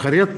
खैरियत।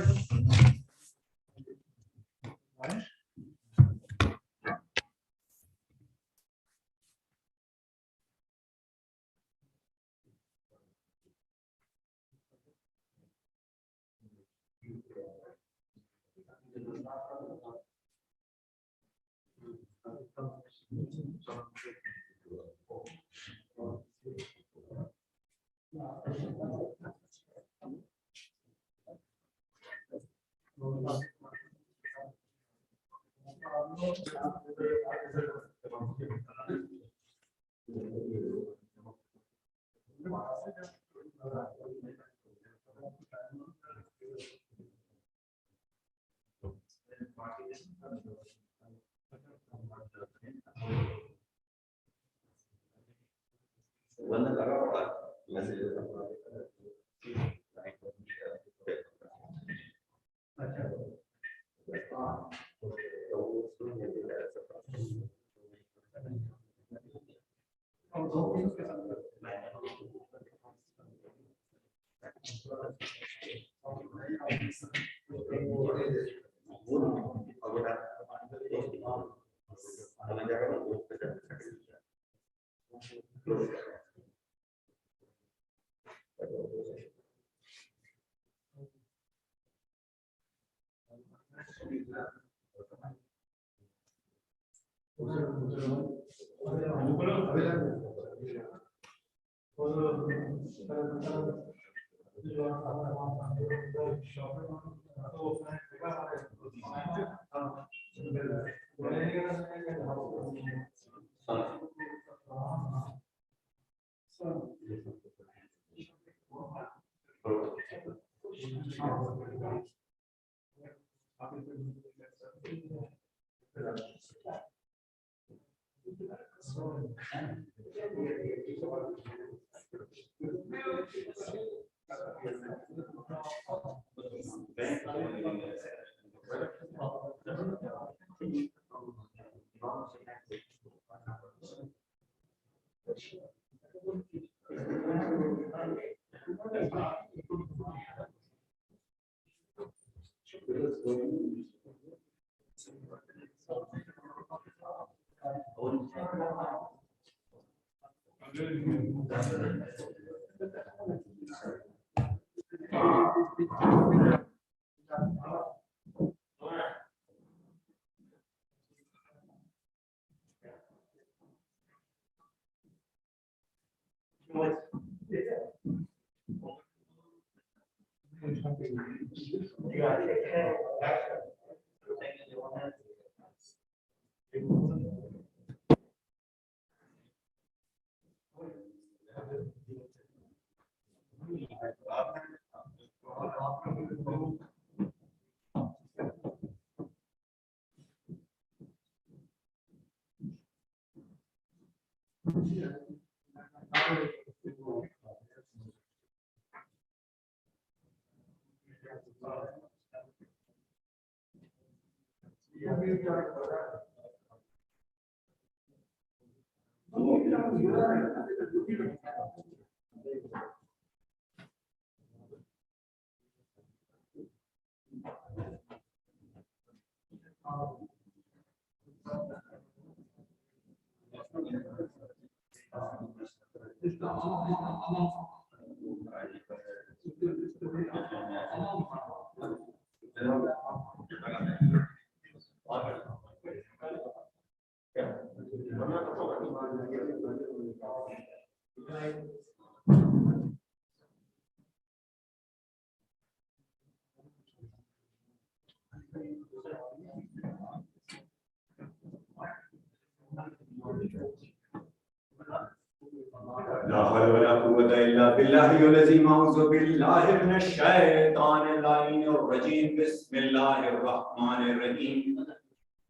لا حول ولا قوة إلا بالله العظيم أعوذ بالله من الشيطان اللعين الرجيم بسم الله الرحمن الرحيم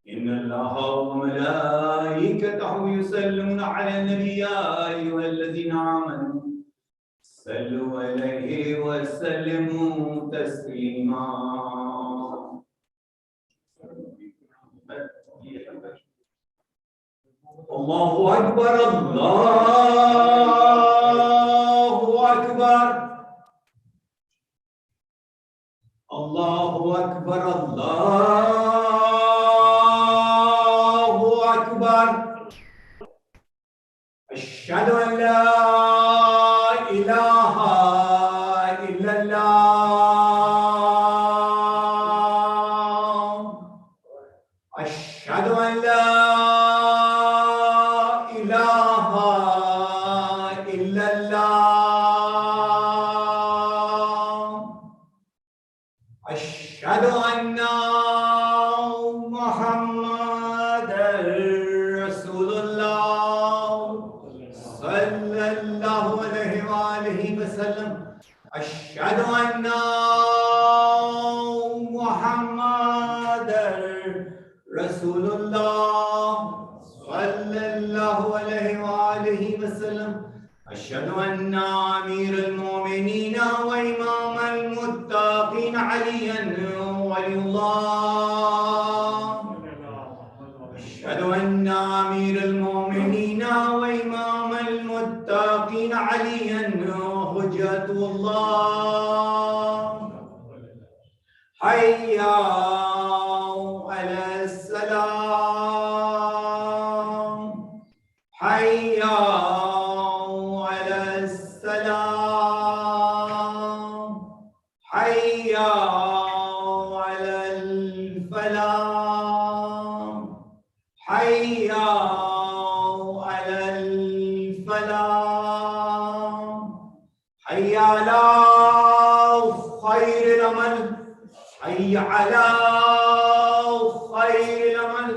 إن الله وملائكته يصلون على النبي يا أيها الذين آمنوا صلوا عليه وسلموا تسليما الله أكبر الله أكبر Allahu Akbar, Allahu Akbar. Ashhadu an la ilaha illallah. Ashhadu an la ilaha illallah. Ashhadu anna Muhammadan Rasulullah sallallahu alayhi wa alihi wa sallam. Ashhadu anna Muhammadan Rasulullah sallallahu alayhi wa alihi wa sallam. أشهد أن أمير المؤمنين وإمام المتقين عليا ولي الله. أشهد أن أمير المؤمنين وإمام المتقين عليا حجة الله. حي على السلام. حي حي على الفلاح. حي على الفلاح. حي على خير العمل. حي على خير العمل.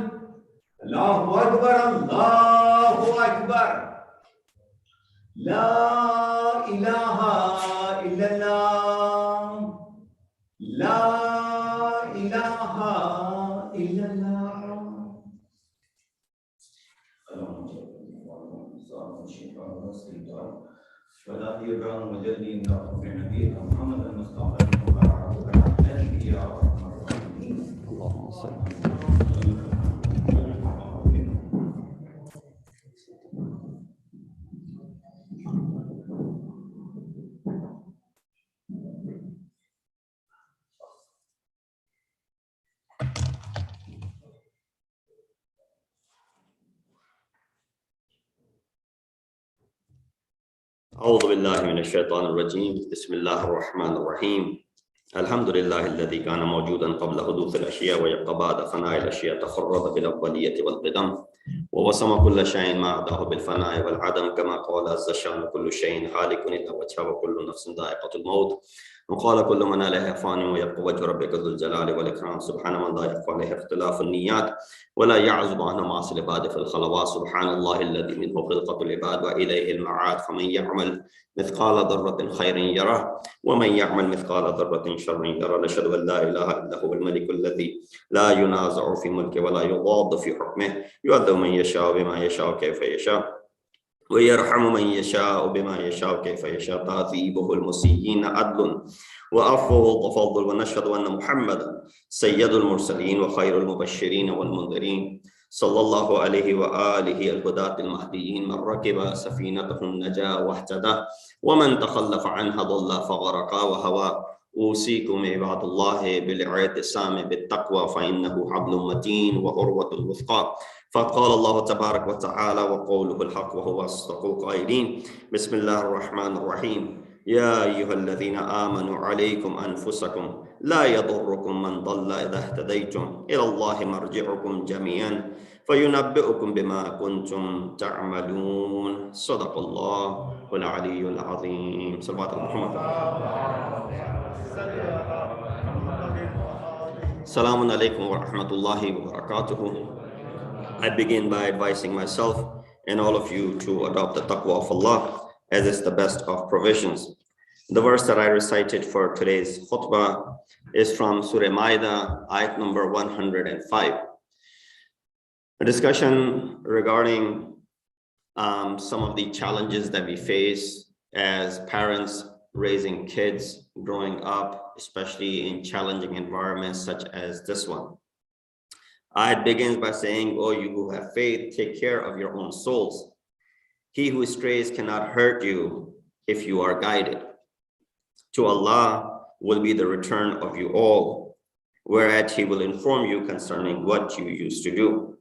الله أكبر، الله أكبر. لا إله إلا الله. لا إله إلا الله. اللهم صل. أعوذ بالله من الشيطان الرجيم. بسم الله الرحمن الرحيم. الحمد لله الذي كان موجودا قبل حدوث الأشياء ويبقى بعد فناء الأشياء، تفرد بالأولية والقدم ووسم كل شيء ما عداه بالفناء والعدم، كما قال عز شأن كل شيء هالك إلا وجهه وكل نفس ذائقة الموت، وقال كل من عليها فان ويبقى وجه ربك ذو الجلال والإكرام. سبحان من لا يخفى عليه اختلاف النيات ولا يعزب عنه معاصي العباد في الخلوات. سبحان الله الذي منه خلقة العباد وإليه المعاد. فمن يعمل مثقال ذرة خير يره ومن يعمل مثقال ذرة شر يره. نشهد أن لا إله إلا هو الملك الذي لا ينازع في ملكه ولا يضاد في حكمه، يعذب من يشاء بما يشاء كيف يشاء ويرحم من يشاء بما يشاء كيف يشاء. تعذيبه المسيئين عدل وعفو وفضل. ونشهد أن محمدا سيد المرسلين وخير المبشرين والمنذرين، صلى الله عليه وآله الهداة المهديين، من ركب سفينته النجاة واهتدى ومن تخلف عنها ضل فغرقا وهوى. أوصيكم عباد الله بالاعتصام بالتقوى، فإنه حبل متين وعروة الوثقى. فقال الله تبارك وتعالى وقوله الحق وهو أصدق القائلين. بسم الله الرحمن الرحيم. يا أيها الذين آمنوا عليكم أنفسكم لا يضركم من ضل إذا اهتديتم، إلى الله مرجعكم جميعا فينبئكم بما كنتم تعملون. صدق الله العلي العظيم. صلوات محمد. Assalamu alaikum wa rahmatullahi wa barakatuhu. I begin by advising myself and all of you to adopt the taqwa of Allah, as is the best of provisions. The verse that I recited for today's khutbah is from Surah Ma'idah, ayat number 105. A discussion regarding some of the challenges that we face as parents raising kids, growing up, especially in challenging environments such as this one. It begins by saying, "O you who have faith, take care of your own souls. He who strays cannot hurt you if you are guided. To Allah will be the return of you all, whereat he will inform you concerning what you used to do.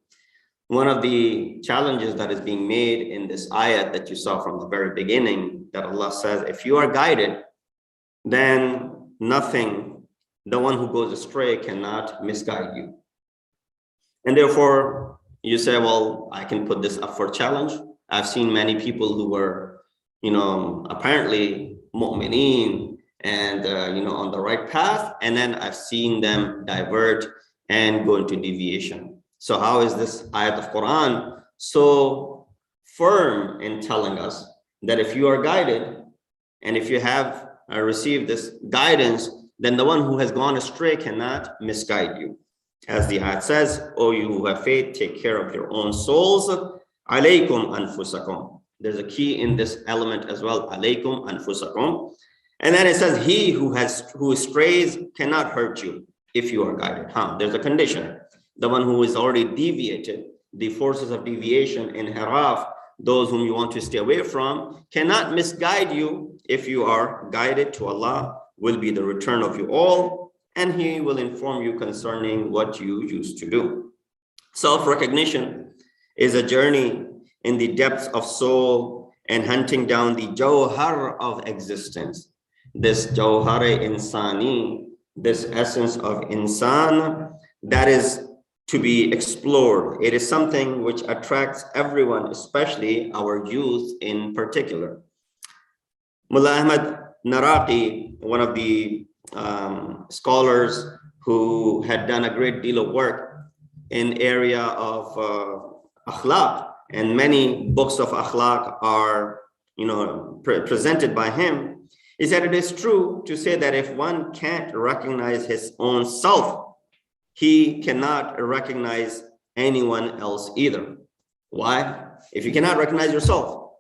One of the challenges that is being made in this ayat that you saw from the very beginning, that Allah says, if you are guided, then nothing, the one who goes astray cannot misguide you. And therefore, you say, well, I can put this up for challenge. I've seen many people who were, apparently mu'mineen and, on the right path. And then I've seen them divert and go into deviation. So how is this ayat of Quran so firm in telling us that if you are guided and if you have received this guidance, then the one who has gone astray cannot misguide you? As the ayat says, O you who have faith, take care of your own souls. Alaykum anfusakum. There's a key in this element as well. Alaykum anfusakum. And then it says, he who strays cannot hurt you if you are guided. There's a condition. The one who is already deviated, the forces of deviation, inhiraf, those whom you want to stay away from, cannot misguide you. If you are guided to Allah, will be the return of you all, and he will inform you concerning what you used to do. Self-recognition is a journey in the depths of soul and hunting down the jawhar of existence. This jawhar-e insani, this essence of insan, that is to be explored. It is something which attracts everyone, especially our youth in particular. Mullah Ahmad Naraqi, one of the scholars who had done a great deal of work in area of akhlaq, and many books of akhlaq are presented by him. He said it is true to say that if one can't recognize his own self, he cannot recognize anyone else either. Why? If you cannot recognize yourself,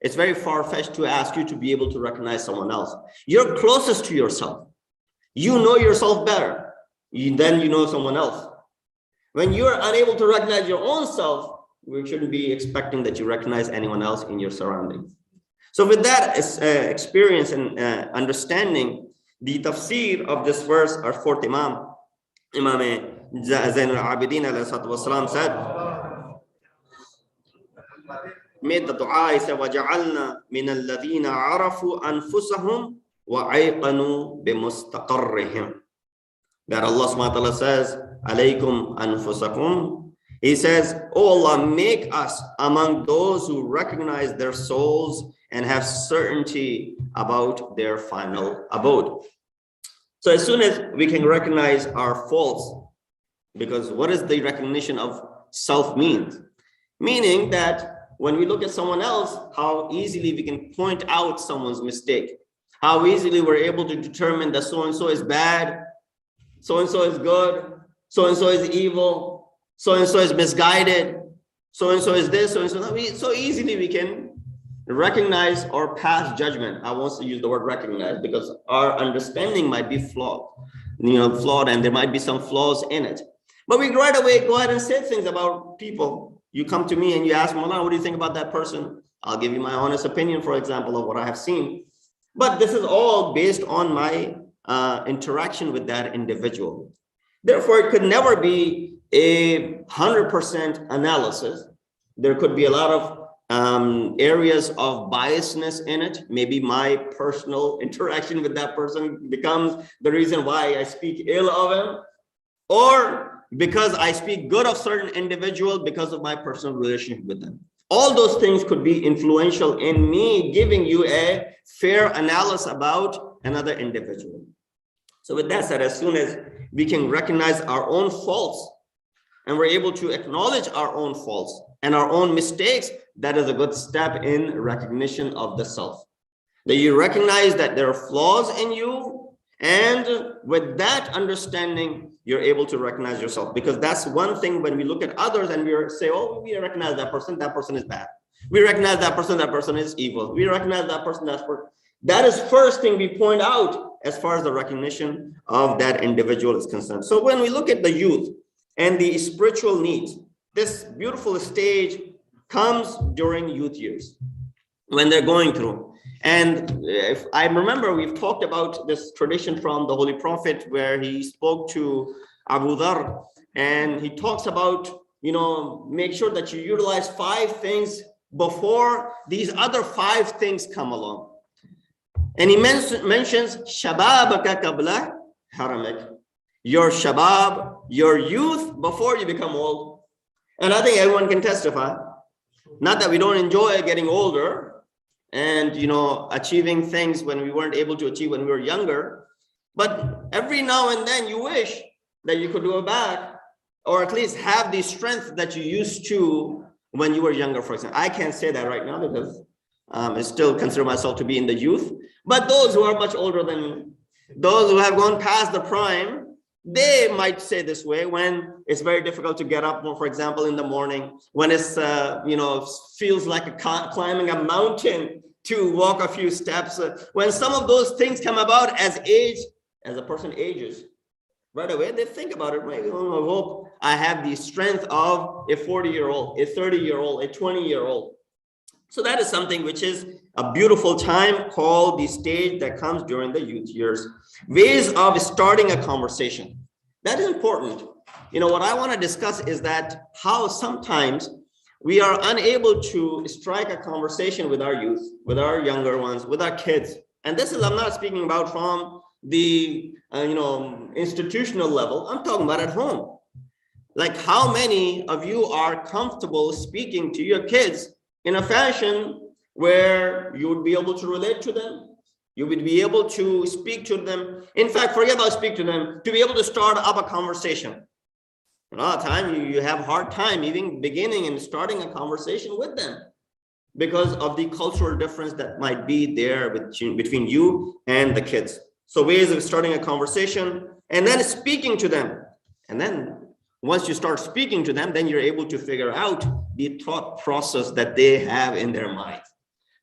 it's very far-fetched to ask you to be able to recognize someone else. You're closest to yourself. You know yourself better than you know someone else. When you're unable to recognize your own self, we shouldn't be expecting that you recognize anyone else in your surroundings. So with that experience and understanding, the tafsir of this verse, our fourth Imam Zain al-Abidin alayhi salatu said, made the dua. He said, وَجَعَلْنَا مِنَ الَّذِينَ عَرَفُوا أَنفُسَهُمْ وَعَيْقَنُوا بِمُسْتَقَرِّهِمْ. That Allah subhanahu wa ta'ala says, alaykum anfusakum. He says, oh Allah, make us among those who recognize their souls and have certainty about their final abode. So as soon as we can recognize our faults, because what is the recognition of self means? Meaning that when we look at someone else, how easily we can point out someone's mistake, how easily we're able to determine that so-and-so is bad, so-and-so is good, so-and-so is evil, so-and-so is misguided, so-and-so is this, so-and-so that. So easily we can recognize or pass judgment. I won't use the word recognize because our understanding might be flawed, and there might be some flaws in it. But we right away go ahead and say things about people. You come to me and you ask me, what do you think about that person? I'll give you my honest opinion, for example, of what I have seen. But this is all based on my interaction with that individual. Therefore, it could never be a 100% analysis. There could be a lot of areas of biasness in it. Maybe my personal interaction with that person becomes the reason why I speak ill of him, or because I speak good of certain individual because of my personal relationship with them. All those things could be influential in me giving you a fair analysis about another individual. So with that said, as soon as we can recognize our own faults and we're able to acknowledge our own faults and our own mistakes, that is a good step in recognition of the self. That you recognize that there are flaws in you, and with that understanding, you're able to recognize yourself. Because that's one thing when we look at others and we say, oh, we recognize that person is bad. We recognize that person is evil. We recognize that person, that is first thing we point out as far as the recognition of that individual is concerned. So when we look at the youth and the spiritual needs, this beautiful stage comes during youth years when they're going through. And if I remember, we've talked about this tradition from the Holy Prophet where he spoke to Abu Dhar, and he talks about, make sure that you utilize 5 things before these other 5 things come along. And he mentions shababaka qabla haramak, your shabab, your youth before you become old. And I think everyone can testify. Not that we don't enjoy getting older and achieving things when we weren't able to achieve when we were younger, but every now and then you wish that you could go back, or at least have the strength that you used to when you were younger. For example, I can't say that right now because I still consider myself to be in the youth, but those who are much older than me, those who have gone past the prime, they might say this way when it's very difficult to get up, for example, in the morning, when it's, feels like climbing a mountain to walk a few steps. When some of those things come about as a person ages, right away, they think about it. Maybe, I hope I have the strength of a 40-year-old, a 30-year-old, a 20-year-old. So that is something which is a beautiful time called the stage that comes during the youth years. Ways of starting a conversation. That is important. What I want to discuss is that how sometimes we are unable to strike a conversation with our youth, with our younger ones, with our kids. And this is, I'm not speaking about from the, institutional level. I'm talking about at home. Like, how many of you are comfortable speaking to your kids in a fashion where you would be able to relate to them? You would be able to speak to them. In fact, forget about speak to them, to be able to start up a conversation. A lot of time you have a hard time even beginning and starting a conversation with them because of the cultural difference that might be there between you and the kids. So ways of starting a conversation and then speaking to them. And then once you start speaking to them, then you're able to figure out the thought process that they have in their mind.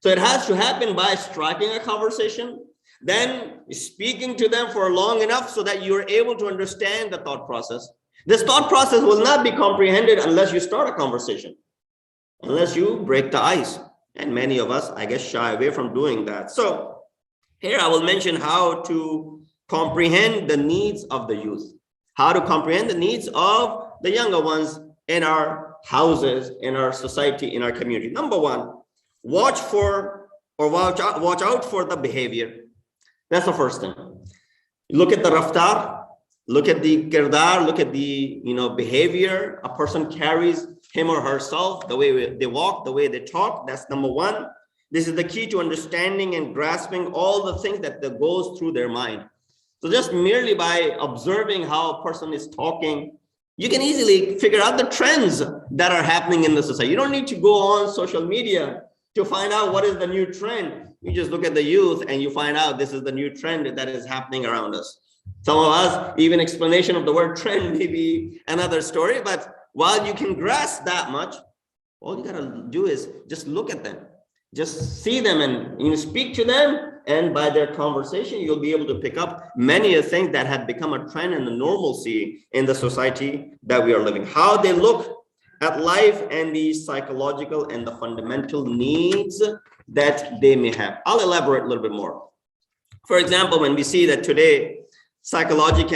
So it has to happen by striking a conversation, then speaking to them for long enough so that you're able to understand the thought process. This thought process will not be comprehended unless you start a conversation, unless you break the ice. And many of us, I guess, shy away from doing that. So here I will mention how to comprehend the needs of the youth, how to comprehend the needs of the younger ones in our houses, in our society, in our community. Number one, watch out for the behavior. That's the first thing. Look at the raftar, look at the kirdar, look at the behavior a person carries, him or herself, the way they walk, the way they talk. That's number one. This is the key to understanding and grasping all the things that goes through their mind. So just merely by observing how a person is talking, you can easily figure out the trends that are happening in the society. You don't need to go on social media to find out what is the new trend. You just look at the youth and you find out this is the new trend that is happening around us. Some of us, even explanation of the word trend may be another story, but while you can grasp that much, all you gotta do is just look at them, just see them and speak to them. And by their conversation, you'll be able to pick up many of the things that have become a trend and a normalcy in the society that we are living. How they look at life and the psychological and the fundamental needs that they may have. I'll elaborate a little bit more. For example, when we see that today, psychology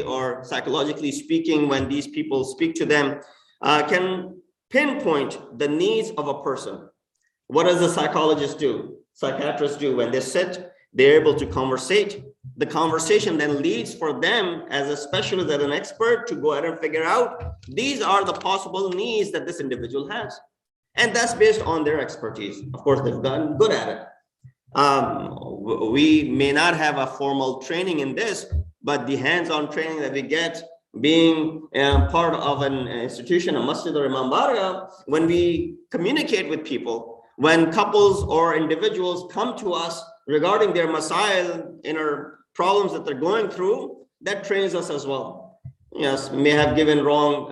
or psychologically speaking, when these people speak to them, can pinpoint the needs of a person. What does the psychologist do? Psychiatrists do? When they sit, they're able to conversate. The conversation then leads for them as a specialist, as an expert, to go ahead and figure out these are the possible needs that this individual has. And that's based on their expertise. Of course, they've gotten good at it. We may not have a formal training in this, but the hands-on training that we get being part of an institution, a masjid or imam barga, when we communicate with people, when couples or individuals come to us regarding their masail, inner problems that they're going through, that trains us as well. Yes, may have given wrong,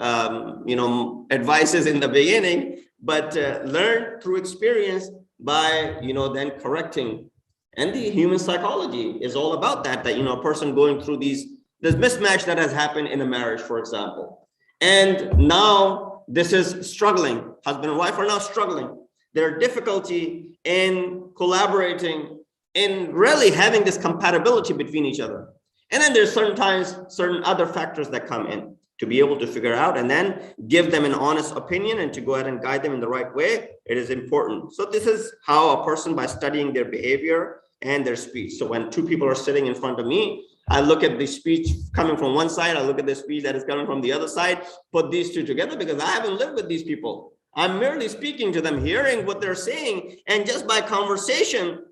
advices in the beginning, but learn through experience by, then correcting. And the human psychology is all about that, a person going through this mismatch that has happened in a marriage, for example. And now this is struggling. Husband and wife are now struggling. their difficulty in collaborating, in really having this compatibility between each other. And then there's certain times, certain other factors that come in to be able to figure out and then give them an honest opinion and to go ahead and guide them in the right way. It is important. So this is how a person, by studying their behavior and their speech. So when two people are sitting in front of me, I look at the speech coming from one side, I look at the speech that is coming from the other side, put these two together because I haven't lived with these people. I'm merely speaking to them, hearing what they're saying, and just by conversation,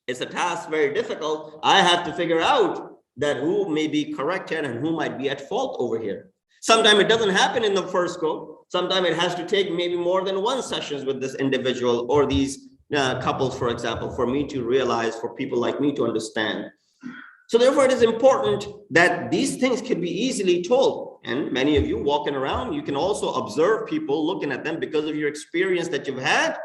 it's a task very difficult. I have to figure out that who may be correct here and who might be at fault over here. Sometimes it doesn't happen in the first go. Sometimes it has to take maybe more than one sessions with this individual or these couples, for example, for me to realize, for people like me to understand. So therefore, it is important that these things can be easily told. And many of you walking around, you can also observe people looking at them because of your experience that you've had.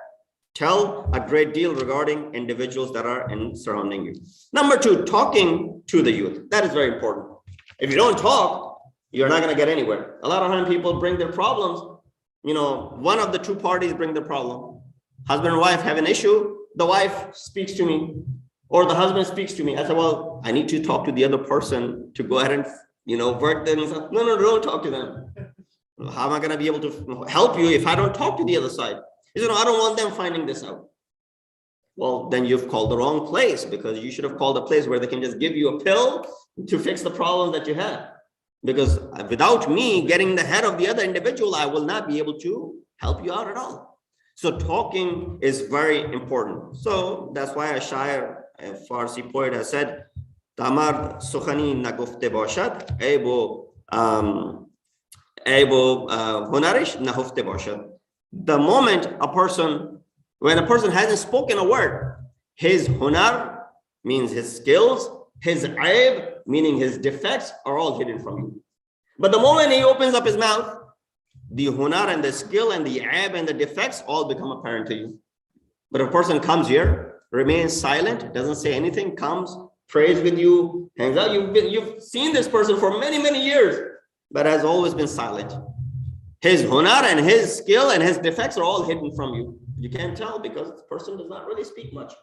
Tell a great deal regarding individuals that are surrounding you. Number two, talking to the youth. That is very important. If you don't talk, you're not going to get anywhere. A lot of times people bring their problems. You know, one of the two parties bring their problem. Husband and wife have an issue. The wife speaks to me or the husband speaks to me. I said, well, I need to talk to the other person to go ahead and, work things up. No, don't talk to them. How am I going to be able to help you if I don't talk to the other side? I don't want them finding this out. Well, then you've called the wrong place, because you should have called a place where they can just give you a pill to fix the problem that you have. Because without me getting the head of the other individual, I will not be able to help you out at all. So talking is very important. So that's why a shair, a Farsi poet, has said, Tamar sukhani na gufte bashad, ebo hunarish na hufte bashad. The moment when a person hasn't spoken a word, his hunar means his skills, his aib, meaning his defects, are all hidden from you. But the moment he opens up his mouth, the hunar and the skill and the aib and the defects all become apparent to you. But if a person comes here, remains silent, doesn't say anything, comes, prays with you, hangs out, you've seen this person for many, many years, but has always been silent. His hunar and his skill and his defects are all hidden from you. You can't tell because the person does not really speak much.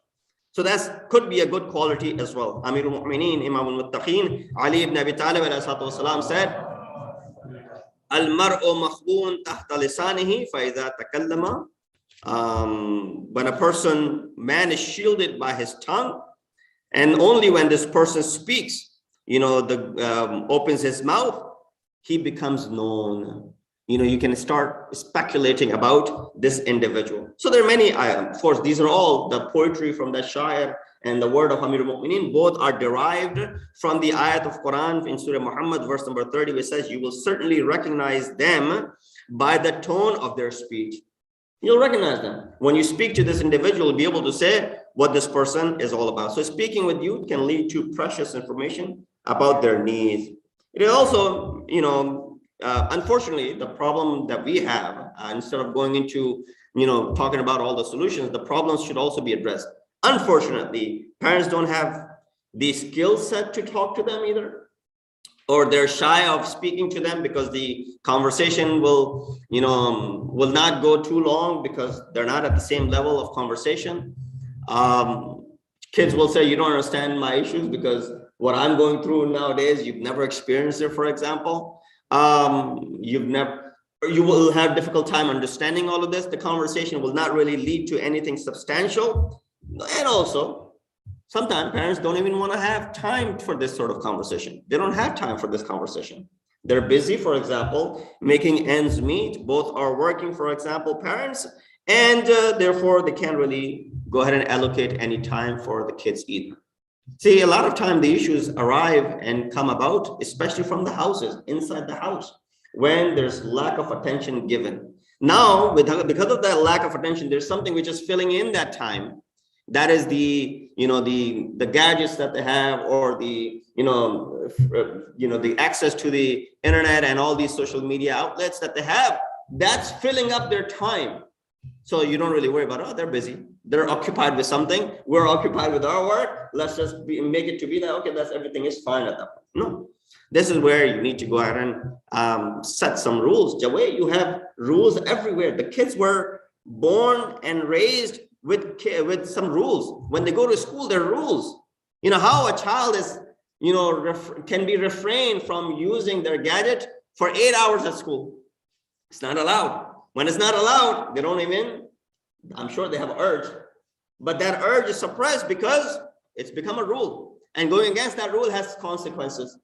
So that could be a good quality as well. Amirul Mu'mineen, Imam al-Muttaqeen, Ali ibn Abi Talib ﷺ said, Al-mar'u makhbun tahta lisanihi fa idha takallama. When man is shielded by his tongue, and only when this person speaks, opens his mouth, he becomes known. You can start speculating about this individual. So there are many, of course, these are all the poetry from the shair and the word of Amirul Mu'mineen. Both are derived from the ayat of Quran in Surah Muhammad, verse number 30, which says, you will certainly recognize them by the tone of their speech. You'll recognize them. When you speak to this individual, you'll be able to say what this person is all about. So speaking with you can lead to precious information about their needs. It is also, unfortunately, the problem that we have, instead of going into, talking about all the solutions, the problems should also be addressed. Unfortunately, parents don't have the skill set to talk to them either, or they're shy of speaking to them because the conversation will not go too long because they're not at the same level of conversation. Kids will say, you don't understand my issues because what I'm going through nowadays, you've never experienced it, for example. You will have difficult time understanding all of this. The conversation will not really lead to anything substantial. And also, sometimes parents don't even want to have time for this sort of conversation. They don't have time for this conversation. They're busy, for example, making ends meet. Both are working, for example, parents, and therefore they can't really go ahead and allocate any time for the kids either. See, a lot of time the issues arrive and come about, especially from the houses, inside the house, when there's lack of attention given. Now, because of that lack of attention, there's something which is filling in that time. That is the gadgets that they have, or the access to the internet and all these social media outlets that they have. That's filling up their time. So you don't really worry about, they're busy. They're occupied with something. We're occupied with our work. Let's just make it to be that, okay, everything is fine at that point. No, this is where you need to go ahead and set some rules. Jaway, you have rules everywhere. The kids were born and raised with some rules. When they go to school, there are rules. You know how a child is, you know, can be refrained from using their gadget for 8 hours at school. It's not allowed. When it's not allowed, they don't even, I'm sure they have urge, but that urge is suppressed because it's become a rule, and going against that rule has consequences.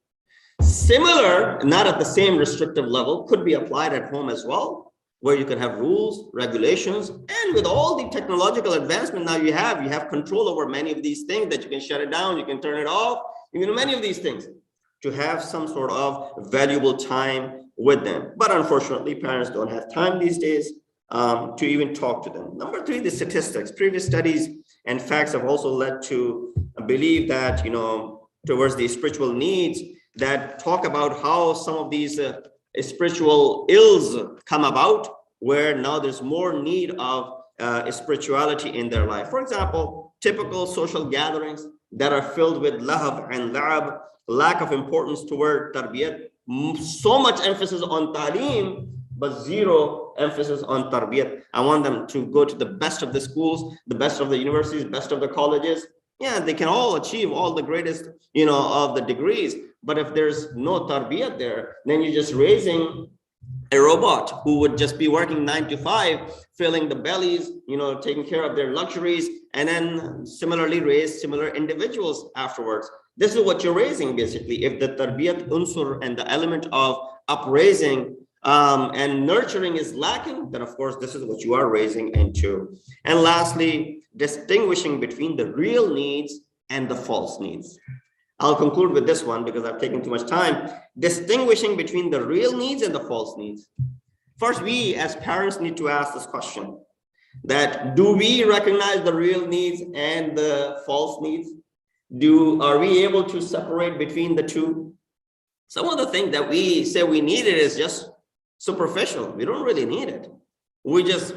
Similar, not at the same restrictive level, could be applied at home as well, where you can have rules, regulations, and with all the technological advancement now you have control over many of these things, that you can shut it down, you can turn it off, you know, many of these things, to have some sort of valuable time with them. But unfortunately, parents don't have time these days to even talk to them. Number 3, the statistics. Previous studies and facts have also led to believe that, you know, towards the spiritual needs, that talk about how some of these spiritual ills come about, where now there's more need of spirituality in their life. For example, typical social gatherings that are filled with lahab and la'ab, lack of importance toward tarbiyat, so much emphasis on ta'lim, but zero emphasis on tarbiyat. I want them to go to the best of the schools, the best of the universities, best of the colleges. Yeah, they can all achieve all the greatest, you know, of the degrees. But if there's no tarbiyat there, then you're just raising a robot who would just be working 9 to 5, filling the bellies, you know, taking care of their luxuries, and then similarly raise similar individuals afterwards. This is what you're raising, basically. If the tarbiyat unsur and the element of upraising and nurturing is lacking, then of course this is what you are raising into. And lastly, distinguishing between the real needs and the false needs. I'll conclude with this one because I've taken too much time. Distinguishing between the real needs and the false needs. First, we as parents need to ask this question, that do we recognize the real needs and the false needs? Are we able to separate between the two? Some of the things that we say we need it is just superficial. We don't really need it. We just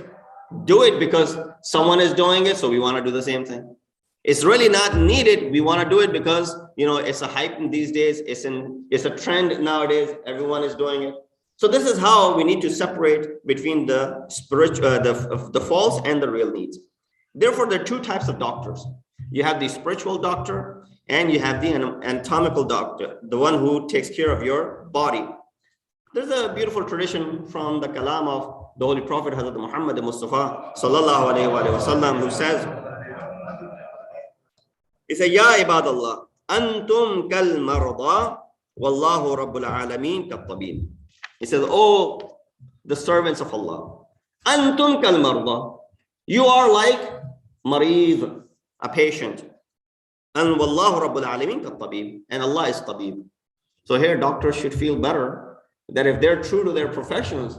do it because someone is doing it, so we want to do the same thing. It's really not needed. We want to do it because, you know, it's a hype these days. It's a trend nowadays. Everyone is doing it. So this is how we need to separate between the spiritual, the false and the real needs. Therefore, there are 2 types of doctors. You have the spiritual doctor and you have the anatomical doctor, the one who takes care of your body. There's a beautiful tradition from the kalam of the Holy Prophet Hazrat Muhammad Mustafa sallallahu alayhi wa sallam, who says, he said, Ya ibadallah, antum kal marda, wallahu rabbul alameen kat tabeen. He says, oh, the servants of Allah, antum kal marda, you are like mareed, a patient, and wallahu rabbul alameen kat tabeen, and Allah is tabib. So here doctors should feel better that if they're true to their professions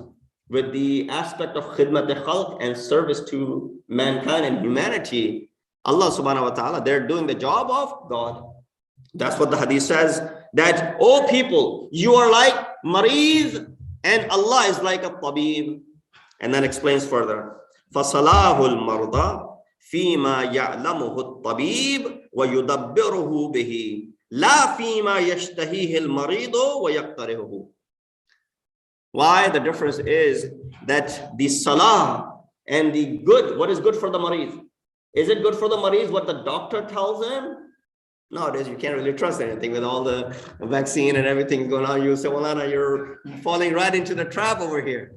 with the aspect of khidmat al-khalq and service to mankind and humanity, Allah subhanahu wa ta'ala, they're doing the job of God. That's what the hadith says, that, oh people, you are like mareed and Allah is like a tabib. And then explains further, فَصَلَاهُ الْمَرْضَى فِيمَا يَعْلَمُهُ الطَّبِيبُ وَيُدَبِّرُهُ بِهِ لَا فِيمَا يَشْتَهِيهِ الْمَرِيضُ وَيَقْتَرِهُ. Why? The difference is that the salah and the good, what is good for the mareed? Is it good for the mareed what the doctor tells him? Nowadays, you can't really trust anything with all the vaccine and everything going on. You say, well, Anna, you're falling right into the trap over here.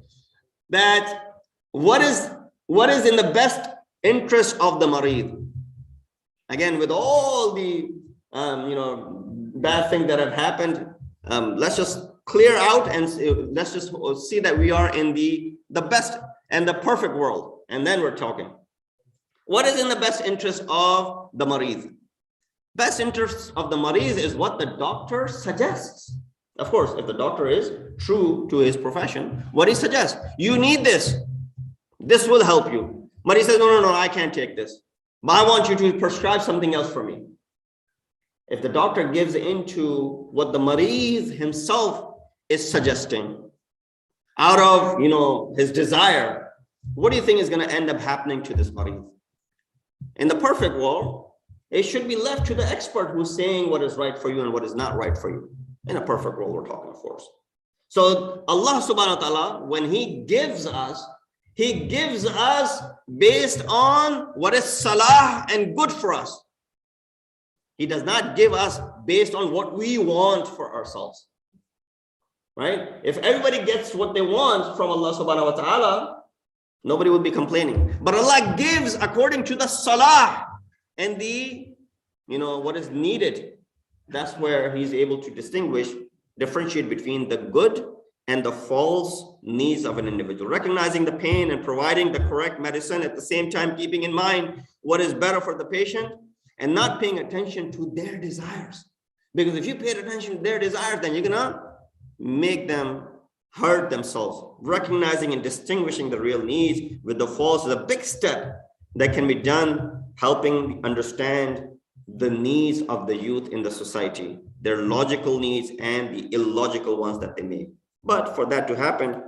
That what is in the best interest of the mareed? Again, with all the bad things that have happened, let's just clear out and let's just see that we are in the best and the perfect world, and then we're talking. What is in the best interest of the mareed? Best interest of the mareed is what the doctor suggests. Of course, if the doctor is true to his profession, what he suggests, you need this. This will help you. But he says, no, I can't take this. But I want you to prescribe something else for me. If the doctor gives into what the mareed himself is suggesting out of his desire, what do you think is going to end up happening to this mareed? In the perfect world, it should be left to the expert who's saying what is right for you and what is not right for you. In a perfect world, we're talking, of course. So Allah subhanahu wa ta'ala, when he gives us He gives us based on what is salah and good for us. He does not give us based on what we want for ourselves. Right? If everybody gets what they want from Allah subhanahu wa ta'ala, nobody would be complaining. But Allah gives according to the salah and the, what is needed. That's where He's able to differentiate between the good and the false needs of an individual, recognizing the pain and providing the correct medicine, at the same time keeping in mind what is better for the patient and not paying attention to their desires. Because if you pay attention to their desires, then you're gonna make them hurt themselves. Recognizing and distinguishing the real needs with the false is a big step that can be done, helping understand the needs of the youth in the society, their logical needs and the illogical ones that they make. But for that to happen,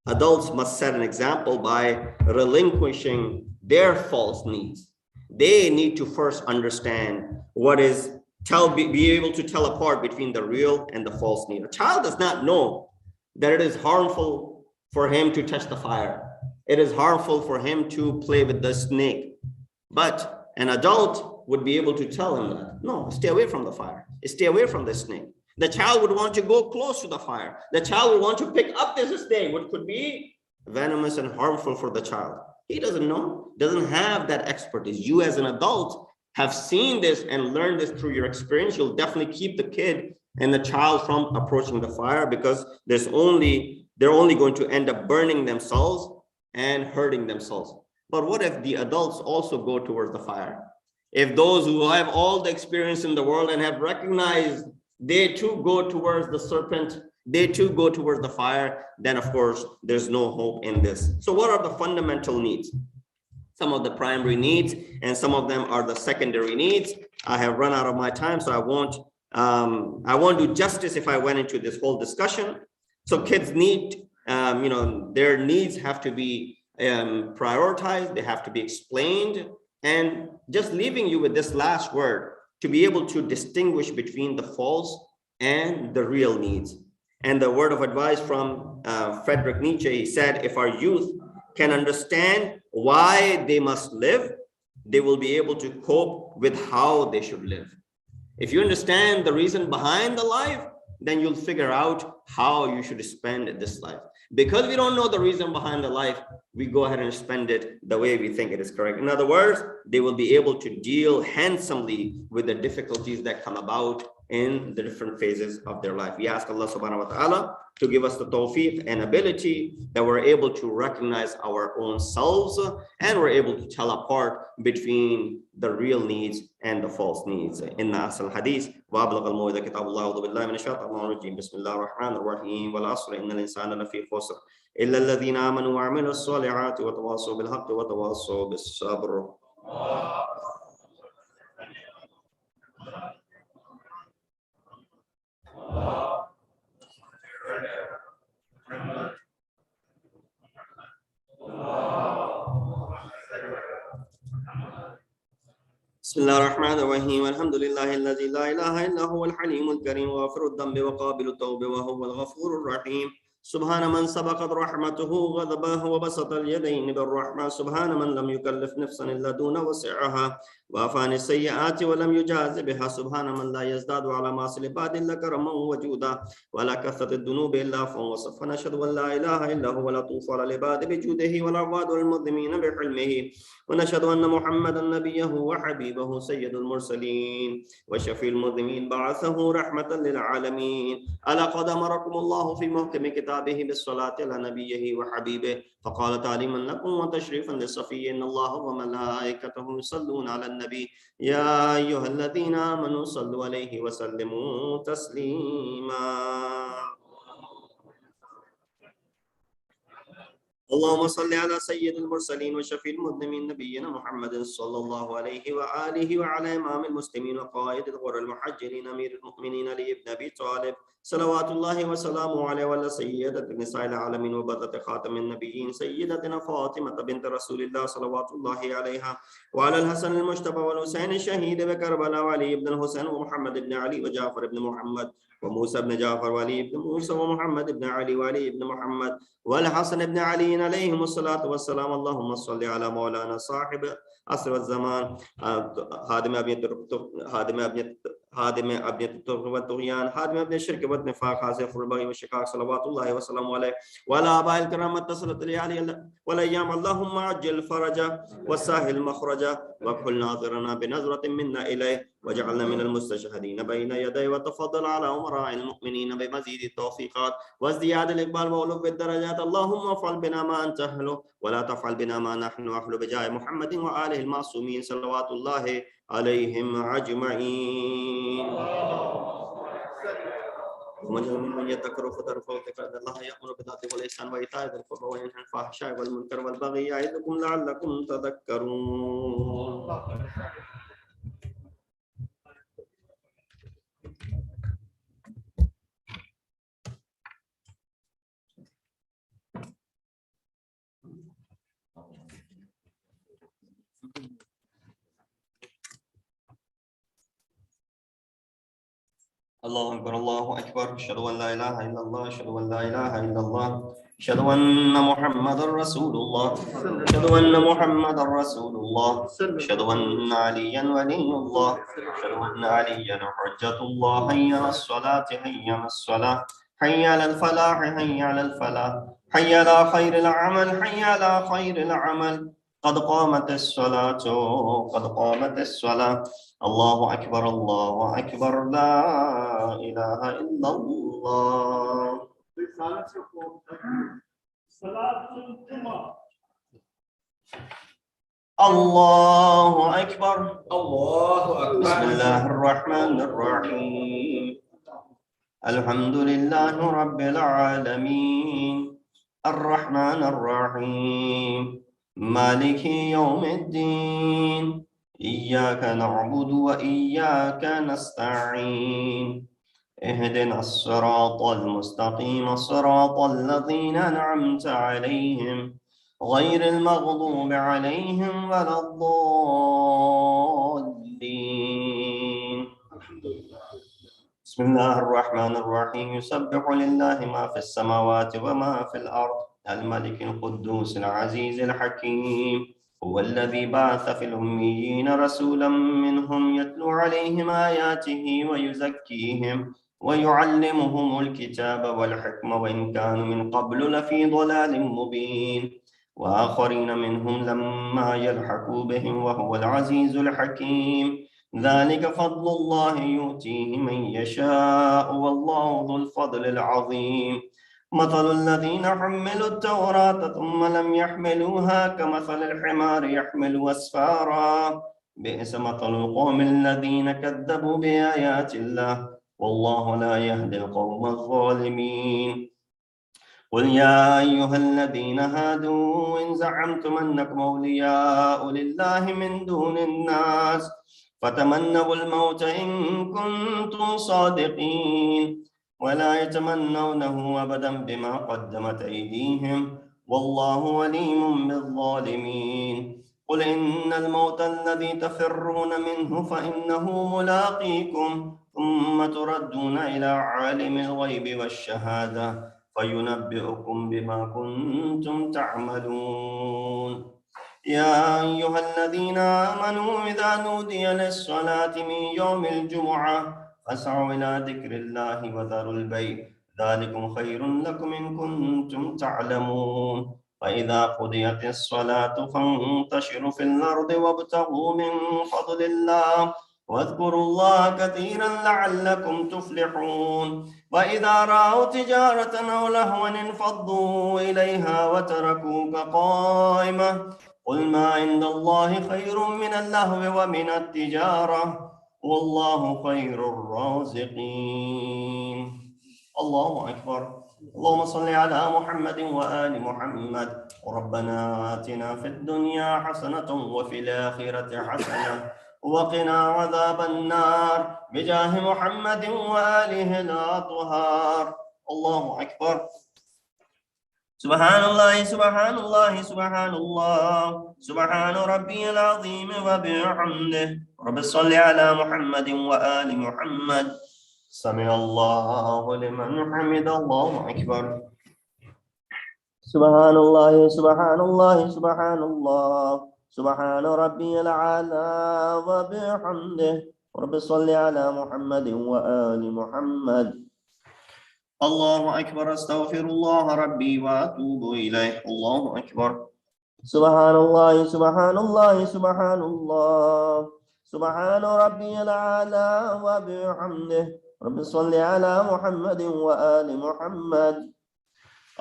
adults must set an example by relinquishing their false needs. They need to first understand be able to tell apart between the real and the false need. A child does not know that it is harmful for him to touch the fire. It is harmful for him to play with the snake. But an adult would be able to tell him that, no, stay away from the fire. Stay away from the snake. The child would want to go close to the fire. The child would want to pick up this snake, which could be venomous and harmful for the child. He doesn't know, doesn't have that expertise. You as an adult have seen this and learned this through your experience. You'll definitely keep the kid and the child from approaching the fire, because they're only going to end up burning themselves and hurting themselves. But what if the adults also go towards the fire? If those who have all the experience in the world and have recognized they too go towards the serpent, they too go towards the fire, then of course there's no hope in this. So what are the fundamental needs? Some of the primary needs and some of them are the secondary needs. I have run out of my time, so I won't do justice if I went into this whole discussion. So kids need, their needs have to be prioritized, they have to be explained, and just leaving you with this last word, to be able to distinguish between the false and the real needs. And the word of advice from Friedrich Nietzsche, he said, if our youth can understand why they must live, they will be able to cope with how they should live. If you understand the reason behind the life, then you'll figure out how you should spend this life. Because we don't know the reason behind the life, we go ahead and spend it the way we think it is correct. In other words, they will be able to deal handsomely with the difficulties that come about in the different phases of their life. We ask Allah subhanahu wa ta'ala to give us the tawfiq and ability that we're able to recognize our own selves and we're able to tell apart between the real needs and the false needs. Inna asal hadith wa ablagh al-mawidha kitabullah wa billahi min ash-shaytanir rajim. Bismillahir rahmanir rahim. Wal 'asri innal insana lafi khusr illa alladhina amanu wa 'amilus salihati wa tawassaw bil haqqi wa tawassaw bis sabr. بسم الله الرحمن الرحيم الحمد لله الذي لا إله إلا هو الحليم الكريم غافر الذنب وقابل التوب وهو الغفور الرحيم سبحان من سبقت رحمته غضبه وبسط اليدين بالرحمة سبحان من لم يكلف نفسا إلا دون وسعها وعفان السيئات ولم يجاز بها سبحان من لا يزداد على معاصي العباد إلا كرما وجودا ولا كثرة الذنوب إلا عفوا وصفا نشهد أن لا إله إلا هو لا طوف على العباد بجوده والعباد والمظلمين بحلمه ونشهد أن محمدا نبيه وحبيبه سيد المرسلين وشفيع المذنبين بعثه رحمة للعالمين لقد أمركم الله في محكم كتابه بالصلاة على نبيه وحبيبه فقال تعليما لكم وتشريفا للصفي إن الله وملائكته يصلون على النبي يا أيها الذين آمنوا صلوا عليه وسلموا تسليما اللهم صل على سيد المرسلين وشفيع المذنبين نبينا محمد صلى الله عليه وآله وعلى إمام المسلمين وقائد الغر المحجلين أمير المؤمنين علي بن أبي طالب صلوات الله وسلامه عليه وعلى سيدة نساء العالمين وبذة خاتم النبيين سيدتنا فاطمة بنت رسول الله صلوات الله عليها وعلى الحسن المجتبى والحسين الشهيد بكربلاء وعلي بن الحسين ومحمد بن علي وجعفر بن محمد وموسى بن جعفر وعلي بن موسى ومحمد بن علي وعلي بن محمد والحسن بن علي عليهم الصلاة والسلام. اللهم صل على مولانا صاحب عصر الزمان خادم أبنية الطغى والطغيان خادم أبنية الشرك والنفاق حاصف البغي والشقاق صلوات الله وسلامه عليه وعلى آباء الكرام اتصلت ليالي والأيام. اللهم عجل فرجا وسهل مخرجا واكحل ناظرنا بنظرة منا إليه وجعلنا من المستشهدين بين يديه وتفضل على أمراء المؤمنين بمزيد التوفيقات وازدياد الإقبال وألوف الدرجات. اللهم افعل بنا ما أنت أهله ولا تفعل بنا ما نحن أهله بجاه محمد وآله المعصومين صلوات الله عليهم أجمعين. ومن يذكر فترفع ذكر الله يأمر بالعدل والإحسان وإيتاء ذي القربى وينهى عن الفحشاء والمنكر والبغي يعظكم لعلكم تذكرون. الله أكبر الله أكبر أشهد أن لا إله إلا الله أشهد أن لا إله إلا الله أشهد أن محمد رسول الله أشهد أن محمد رسول الله أشهد أن عليا ولي الله أشهد أن عليا حجة الله. حي على الصلاة حي على الصلاة حي على الفلاح حي على الفلاح حي على خير العمل حي على خير العمل قد قامت الصلاة قد قامت الصلاة. الله أكبر الله أكبر لا إله إلا الله. الله أكبر الله أكبر. بسم الله الرحمن الرحيم الحمد لله رب العالمين الرحمن الرحيم مالك يوم الدين إياك نعبد وإياك نستعين اهدنا الصراط المستقيم صراط الذين أنعمت عليهم غير المغضوب عليهم ولا الضالين. بسم الله الرحمن الرحيم يسبح لله ما في السماوات وما في الأرض الملك القدوس العزيز الحكيم هو الذي بعث في الأميين رسولا منهم يتلو عليهم آياته ويزكيهم ويعلمهم الكتاب والحكمة وإن كانوا من قبل لفي ضلال مبين وآخرين منهم لما يلحقوا بهم وهو العزيز الحكيم ذلك فضل الله يؤتيه من يشاء والله ذو الفضل العظيم. مثل الذين حملوا التوراة ثم لم يحملوها كمثل الحمار يحمل أسفارا بئس مثل القوم الذين كذبوا بآيات الله والله لا يهدي القوم الظالمين. قل يا أيها الذين هادوا إن زعمتم أنكم أولياء لله من دون الناس فتمنوا الموت إن كنتم صادقين ولا يتمنونه أبدا بما قدمت أيديهم والله عليم بالظالمين. قل إن الموت الذي تفرون منه فإنه ملاقيكم ثم تردون إلى عالم الغيب والشهادة فينبئكم بما كنتم تعملون. يا أيها الذين آمنوا إذا نودي للصلاة من يوم الجمعة فاسعوا إلى ذكر الله وذروا البيع ذلكم خير لكم إن كنتم تعلمون. فإذا قضيت الصلاة فانتشروا في الأرض وابتغوا من فضل الله واذكروا الله كثيرا لعلكم تفلحون. وإذا رأوا تجارة أو لهوا انفضوا إليها وتركوك قائمة قل ما عند الله خير من اللهو ومن التجارة والله خير الرازقين. الله أكبر. اللهم صل على محمد وآل محمد. ربنا آتنا في الدنيا حسنة وفي الآخرة حسنة وقنا عذاب النار بجاه محمد وآله الأطهار. الله أكبر. سبحان الله سبحان الله سبحان الله سبحان ربي العظيم وبحمده. رب صل على محمد وآل محمد. سمع الله لمن حمد. الله أكبر. سبحان الله سبحان الله سبحان الله سبحان ربي الأعلى وبحمده. رب صل على محمد وآل محمد. الله أكبر. أستغفر الله ربي وأتوب إليه. الله أكبر. سبحان الله سبحان الله سبحان الله سبحان ربي الأعلى وبحمده. رب صل على محمد وآل محمد.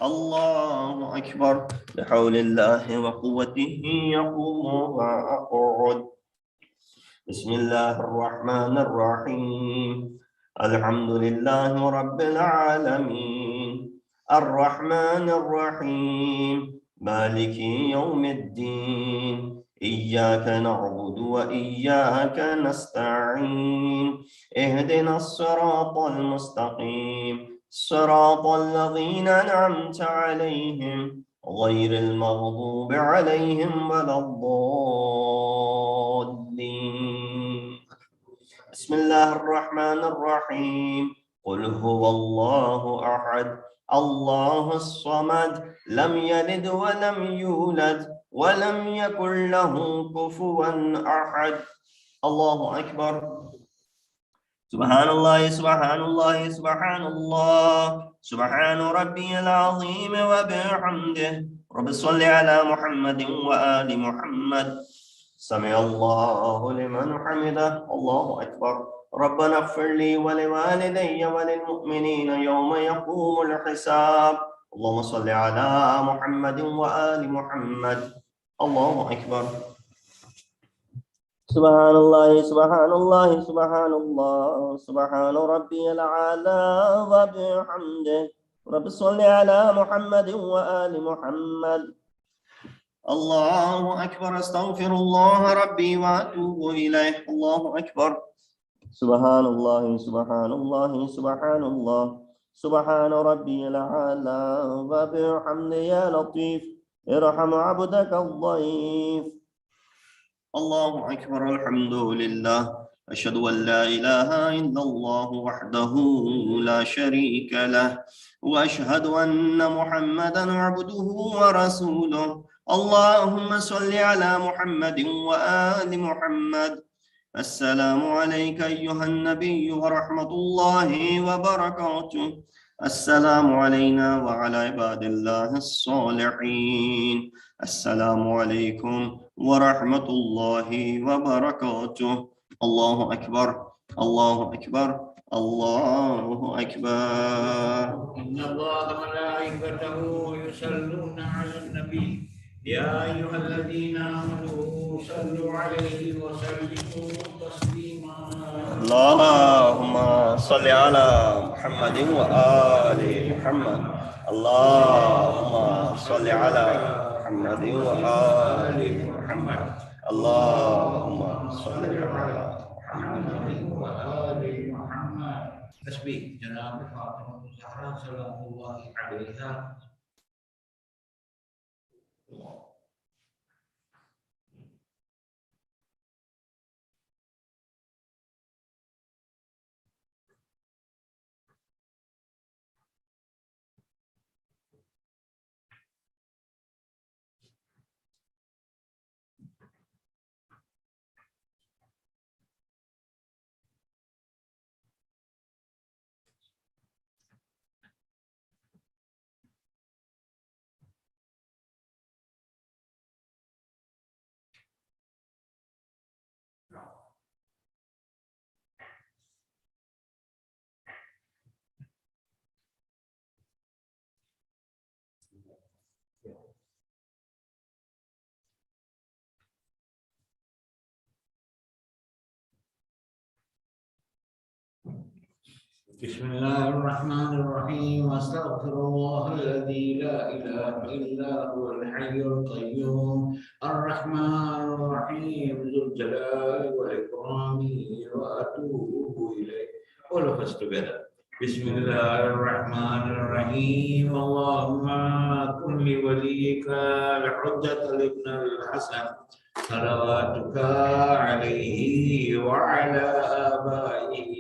الله أكبر. بحول الله وقوته يقوم وأقعد. بسم الله الرحمن الرحيم. الحمد لله رب العالمين الرحمن الرحيم مالك يوم الدين إياك نعبد وإياك نستعين اهدنا الصراط المستقيم صراط الذين أنعمت عليهم غير المغضوب عليهم ولا الضالين. بسم الله الرحمن الرحيم. قل هو الله أحد الله الصمد لم يلد ولم يولد ولم يكن له كفوا أحد. الله أكبر. سبحان الله سبحان الله سبحان الله سبحان ربي العظيم وبحمده. رب صل على محمد وآل محمد. سمع الله لمن حمده. الله أكبر. ربنا اغفر لي ولوالدي وللمؤمنين يوم يقوم الحساب. اللهم صل على محمد وآل محمد. الله أكبر. سبحان الله سبحان الله سبحان الله سبحان ربي الأعلى وبحمده. رب صل على محمد وآل محمد. الله أكبر. أستغفر الله ربي وأتوب إليه. الله أكبر. سبحان الله سبحان الله سبحان الله سبحان ربي الأعلى وبحمده. يا لطيف ارحم عبدك الضعيف. الله أكبر. الحمد لله. أشهد أن لا إله إلا الله وحده لا شريك له وأشهد أن محمدا عبده ورسوله. اللهم صل على محمد وآل محمد. السلام عليك أيها النبي ورحمة الله وبركاته. السلام علينا وعلى عباد الله الصالحين. السلام عليكم ورحمة الله وبركاته. الله أكبر. الله أكبر. الله أكبر. إن الله وملائكته يصلون على النبي يا أيها الذين آمنوا صلوا عليه وسلموا تسليما. اللهم صل على محمد وآل محمد. اللهم صل على محمد وآل محمد. اللهم صل على محمد وآل محمد. تسبيح جناب فاطمة الزهراء سلام الله عليها. بسم الله الرحمن الرحيم أستغفر الله الذي لا إله إلا هو الحي القيوم الرحمن الرحيم ذو الجلال والإكرام وأتوب إليه. All of us together. بسم الله الرحمن الرحيم اللهم كن لوليك الحجة لابن الحسن صلواتك عليه وعلى آبائه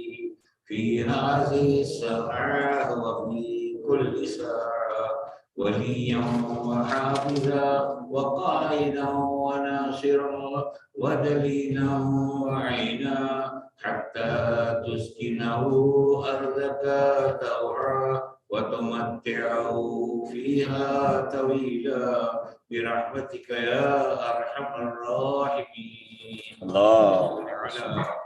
في هذه الساعة وفي كل ساعة وليا وحافظا وقائدا وناصرا ودليلا وعينا حتى تسكنه أرضك طوعا وتمتعه فيها طويلا برحمتك يا أرحم الراحمين. اللهم الله.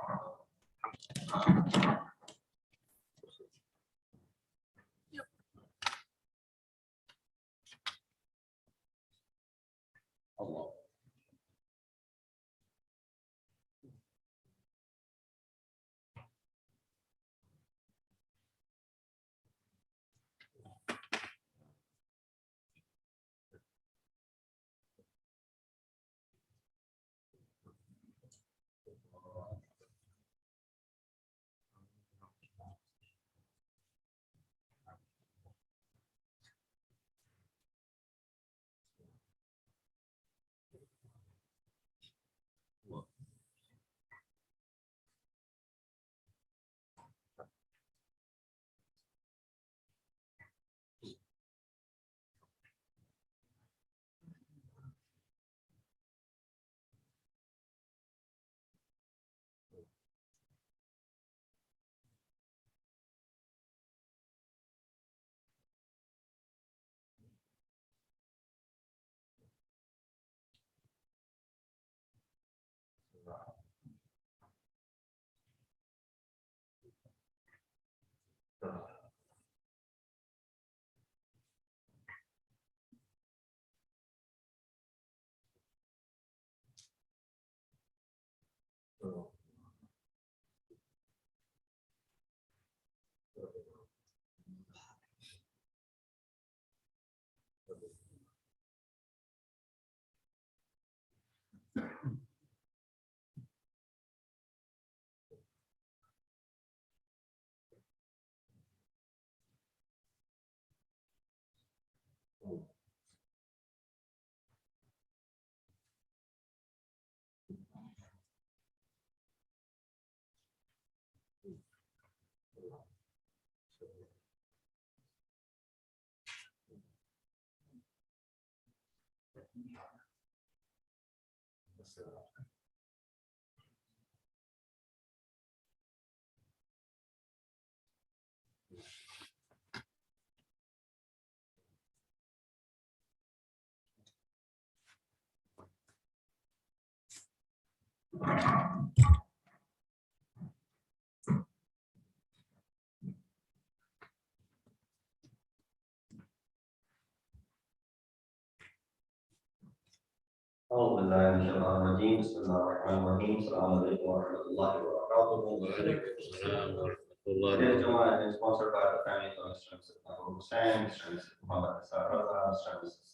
أعوذ بالله من الشيطان الرجيم بسم الله الرحمن الرحيم السلام عليكم ورحمة الله وبركاته. وعليكم السلام ورحمة الله Today's وبركاته. Jumadi is sponsored by the family of Mr. Abu Hussein, Mr. and Mrs. Muhammad Asad Raza, Mr. and Mrs.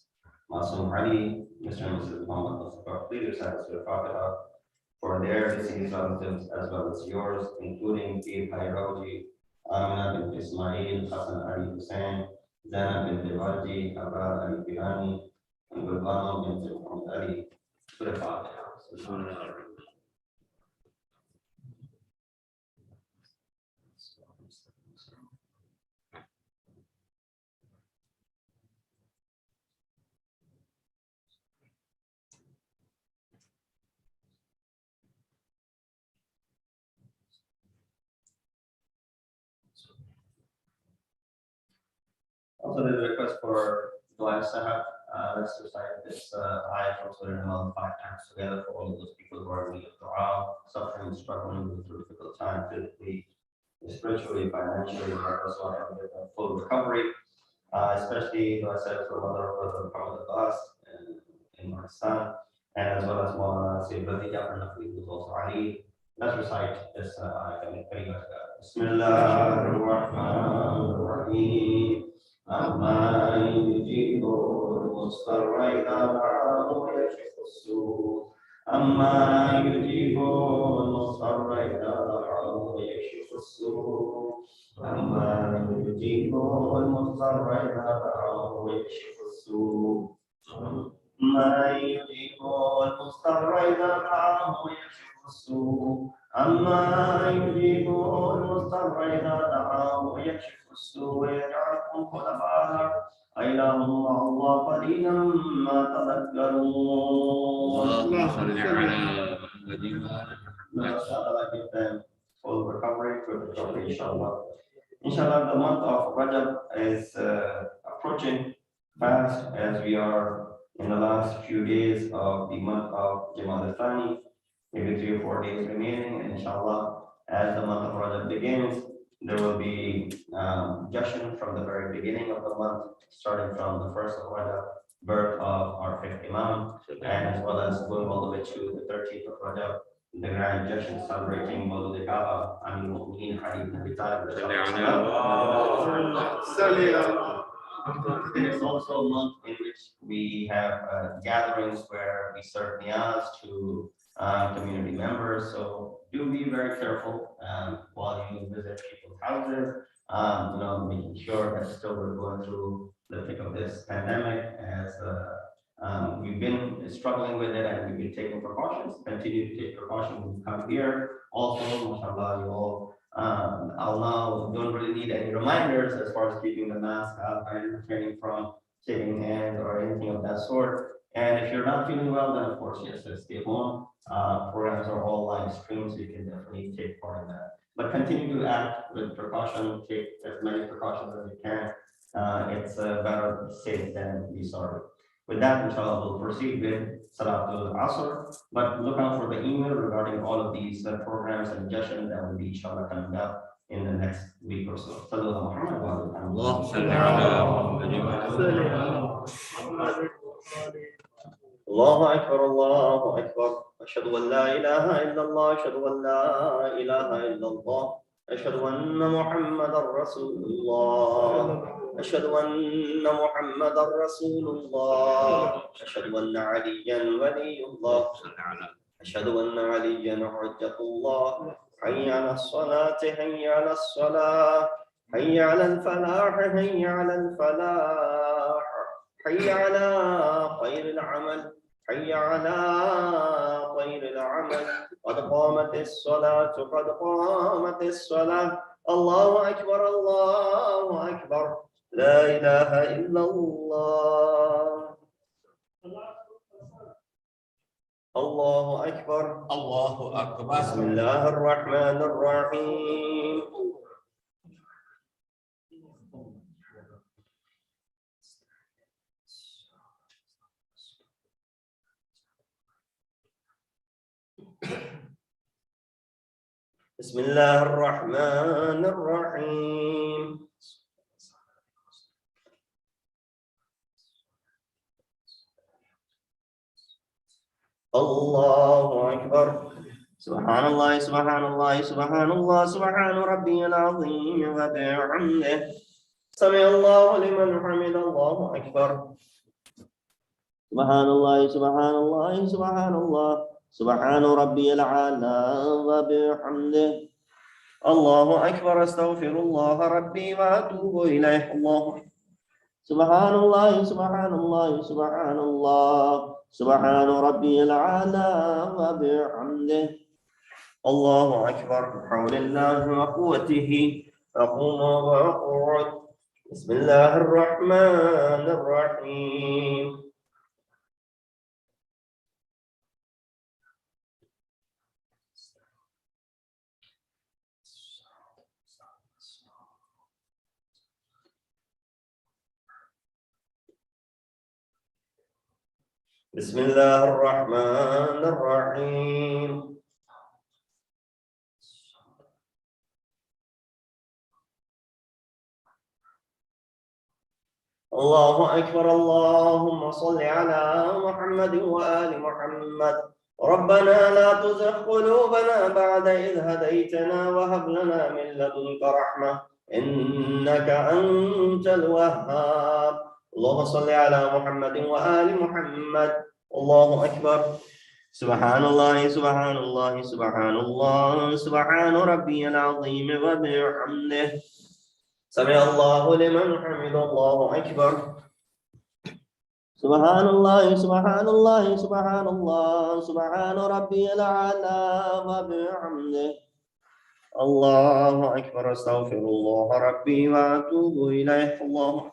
Masum-Ali, Mr. and Mrs. Muhammad Mustafa. Please recite the Surah Fatiha for their deceased relatives as well as yours, including Pir Hayraji, Amina bint Ismail, Hassan Ali Hussein, Zainab bint Warji, Abrar Ali Pirani, and Gulbano bint Muhammad Ali. Surah Fatiha. بسم الله الرحمن الرحيم. Also, there's a request for Dua Sahab. Let's recite this ayah from Surah Al 5 times together for all of those people who are in need of dua, suffering, struggling with a difficult time, physically, spiritually, financially, and also have a full recovery. Especially Dua Sahab for Mother Brother Muhammad Abbas in Pakistan, and as well as Maulana Sayyid Razi Jafar Naqvi, who's also Ali, Let's recite this ayah. Bismillahirrahmanirrahim. Amma yujibu al-mustarra idha da'ahu wa yakshifu as-su'. Amma yujibu al-mustarra idha da'ahu wa yakshifu as-su'. Amma yujibu al-mustarra idha da'ahu wa yakshifu as-su'. ما يجيب المضطر إذا دعاه ويكشف السوء أما يجيب المضطر إذا دعاه ويكشف السوء ويجعلكم خلفاء الأرض أإله مع الله قليلا ما تذكرون. اللهم صل على محمد Inshallah, give them full recovery, good recovery, inshallah. Inshallah, the month of Rajab is approaching fast as we are in the last few days of the month of Jumadi, maybe 3 or 4 days remaining, and inshallah, as the month of Rajab begins, there will be junction from the very beginning of the month, starting from the first of Rajab, birth of our fifth Imam, and as well as going all the way to the 13th of Rajab, the grand junction celebrating Maulud Kaaba, Amir Mu'mineen Ali ibn Abi Talib. It is also a month in which we have gatherings where we serve niyaz to community members. So do be very careful while you visit people's houses. Making sure that still we're going through the thick of this pandemic as we've been struggling with it and we've been taking precautions. Continue to take precautions when you come here. Also, mashallah, you all. I'll now don't really need any reminders as far as keeping the mask up and refraining from shaking hands or anything of that sort. And if you're not feeling well, then of course, yes, stay home. Programs are all live streamed, so you can definitely take part in that. But continue to act with precaution, take as many precautions as you can. It's better safe than be sorry. With that, inshallah, we'll proceed with Salatul Asr, but look out for the email regarding all of these programs and suggestions that will be inshallah coming up in the next week or so. Sallallahu Muhammad wa alihi. اللهم صل على محمد الله أكبر الله أكبر أشهد أن لا إله إلا الله أشهد أن لا إله إلا الله أشهد أن محمدا رسول الله أشهد أن محمدا رسول الله أشهد أن عليا ولي الله أشهد أن عليا حجة الله حي على الصلاة حي على الصلاة حي على الفلاح حي على الفلاح حي على خير العمل حي على خير العمل قد قامت الصلاة قد قامت الصلاة الله أكبر الله أكبر لا إله إلا الله الله أكبر الله أكبر بسم الله الرحمن الرحيم بسم الله الرحمن الرحيم الله أكبر سبحان الله سبحان الله سبحان الله سبحان ربي العظيم وبحمده سمع الله لمن حمد الله أكبر سبحان الله سبحان الله سبحان الله سبحان ربي العلى وبحمده الله أكبر أستغفر الله ربي وأتوب إليه الله سبحان الله سبحان الله سبحان الله سبحان ربي العلى وبحمده الله أكبر بحول الله وقوته أقوم وأقعد بسم الله الرحمن الرحيم بسم الله الرحمن الرحيم الله أكبر اللهم صل على محمد وآل محمد ربنا لا تزغ قلوبنا بعد إذ هديتنا وهب لنا من لدنك رحمة إنك أنت الوهاب. اللهم صل على محمد وآل محمد. الله أكبر. سبحان الله سبحان الله سبحان الله سبحان ربي العظيم وبحمده. سمع الله لمن حمد. الله أكبر. سبحان الله سبحان الله سبحان الله سبحان ربي الأعلى وبحمده. الله أكبر. أستغفر الله ربي وأتوب إليه. الله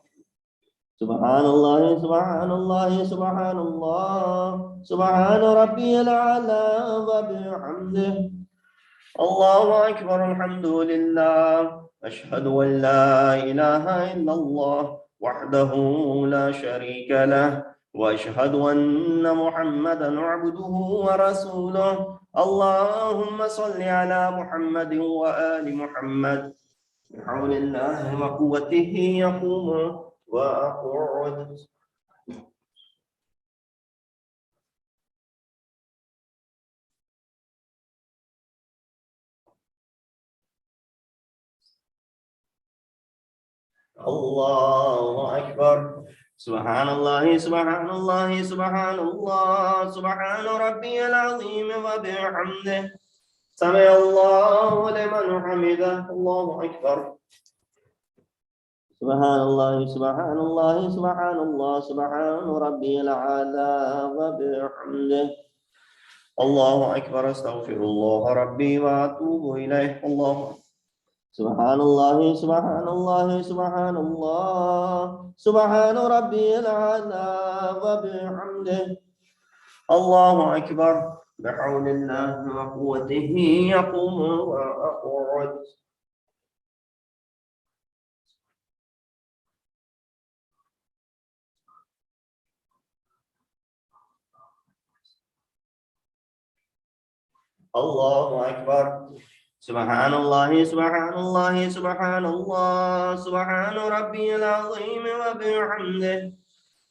سبحان الله سبحان الله سبحان الله سبحان ربي الأعلى وبحمده. الله أكبر. الحمد لله. أشهد أن لا إله إلا الله وحده لا شريك له وأشهد أن محمدا عبده ورسوله. اللهم صل على محمد وآل محمد. بحول الله وقوته يقوم وأقعد. الله أكبر. سبحان الله سبحان الله سبحان الله سبحان ربي العظيم وبحمده. سمع الله لمن حمده. الله أكبر. سبحان الله سبحان الله سبحان الله سبحان ربي الأعلى وبحمده. الله أكبر. أستغفر الله ربي وأتوب إليه. الله سبحان الله سبحان الله سبحان الله سبحان ربي الأعلى وبحمده. الله أكبر. بحول الله وقوته يقوم وأقعد. الله أكبر. سبحان الله سبحان الله سبحان الله سبحان ربي العظيم وبحمده.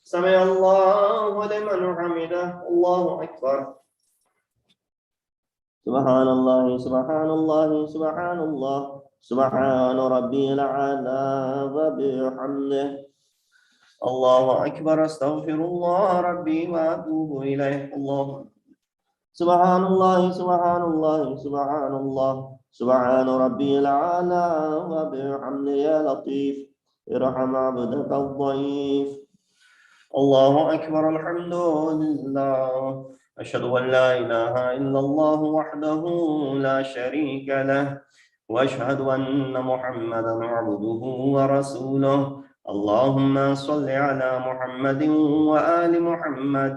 سمع الله لمن حمده. الله أكبر. سبحان الله سبحان الله سبحان الله سبحان ربي الأعلى وبحمده. الله أكبر. أستغفر الله ربي وأتوب إليه. الله سبحان الله سبحان الله سبحان الله سبحان ربي الأعلى وبحمده. يا لطيف ارحم عبدك الضعيف. الله أكبر. الحمد لله. أشهد أن لا إله إلا الله وحده لا شريك له وأشهد أن محمدا عبده ورسوله. اللهم صل على محمد وآل محمد.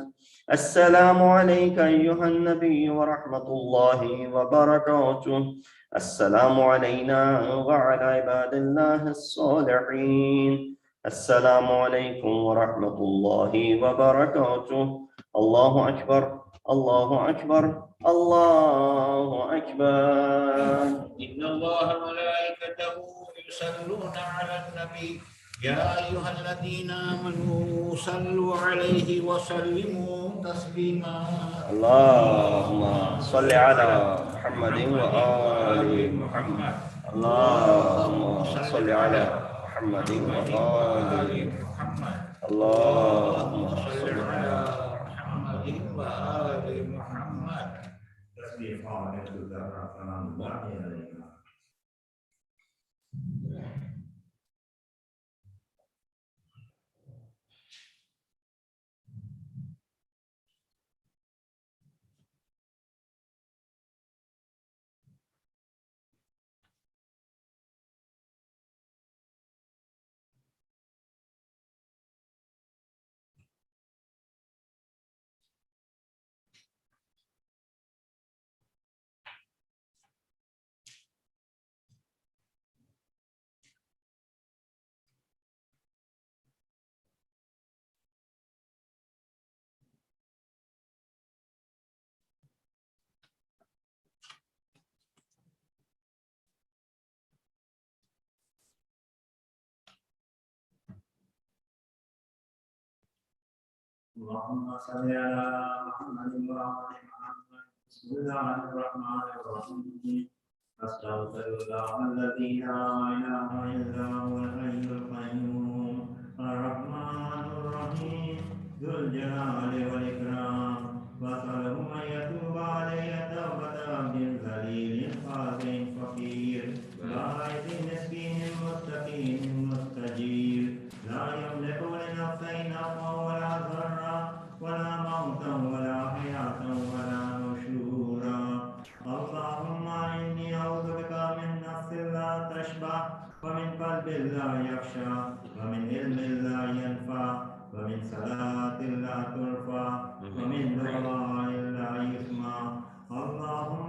السلام عليك أيها النبي ورحمة الله وبركاته. السلام علينا وعلى عباد الله الصالحين. السلام عليكم ورحمة الله وبركاته. الله أكبر. الله أكبر. الله أكبر. إن الله وملائكته يصلون على النبي يا أيها الذين آمنوا صلوا عليه وسلموا تسليما. اللهم صل على محمد وآل محمد. اللهم صل على محمد وآل محمد. اللهم صل على محمد وآل محمد. اللهم صل على محمد وعلى محمد بسم الله الرحمن الرحيم أستغفر الله الذي لا إله إلا هو الحي القيوم الرحمن الرحيم ذو الجلال والإكرام وأسأله أن يتوب علي توبة عبد ذليل خاطئ فقير باعث مسكين مستقيم مستجير لا يملك لنفسه نفعا ولا ضرا ولا موتا ولا حياة ولا نشورا اللهم إني أعوذ بك من نفس لا تشبع ومن قلب لا يخشى ومن علم لا ينفع ومن صلاة لا ترفع ومن دعاء لا يسمع اللهم